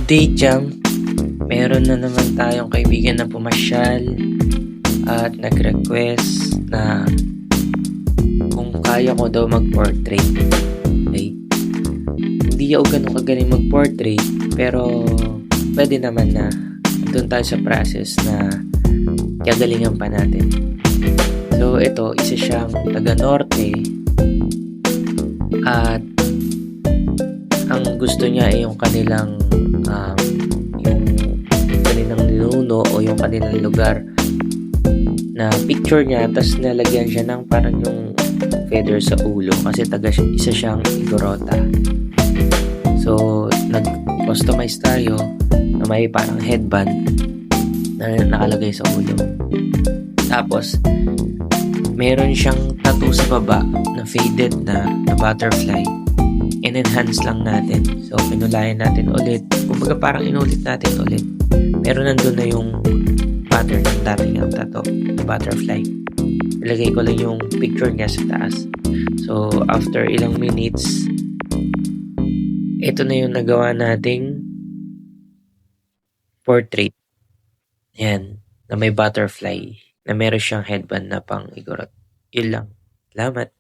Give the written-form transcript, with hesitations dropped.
Good day, Jam. Meron na naman tayong kaibigan na pumasyal at nag-request na kung kaya ko daw mag-portrait. Okay? Hindi ako ganun kagaling mag-portrait, pero pwede naman na doon tayo sa process na kagalingan pa natin. So, ito, isa siyang taga-norte at ang gusto niya ay yung kanilang ninuno o yung kanilang lugar na picture niya, tapos nalagyan siya ng parang yung feather sa ulo kasi isa siyang Igorota. So nag-customize tayo na may parang headband na nakalagay sa ulo, tapos meron siyang tattoo sa baba na faded na butterfly. In-enhance lang natin. So, pinulayan natin ulit. Kumbaga parang inulit natin ulit. Pero nandun na yung pattern ng dating ang tattoo, yung butterfly. Ilagay ko lang yung picture niya sa taas. So, after ilang minutes, ito na yung nagawa nating portrait. Yan. Na may butterfly. Na meron siyang headband na pang igorot. Yun lang. Salamat.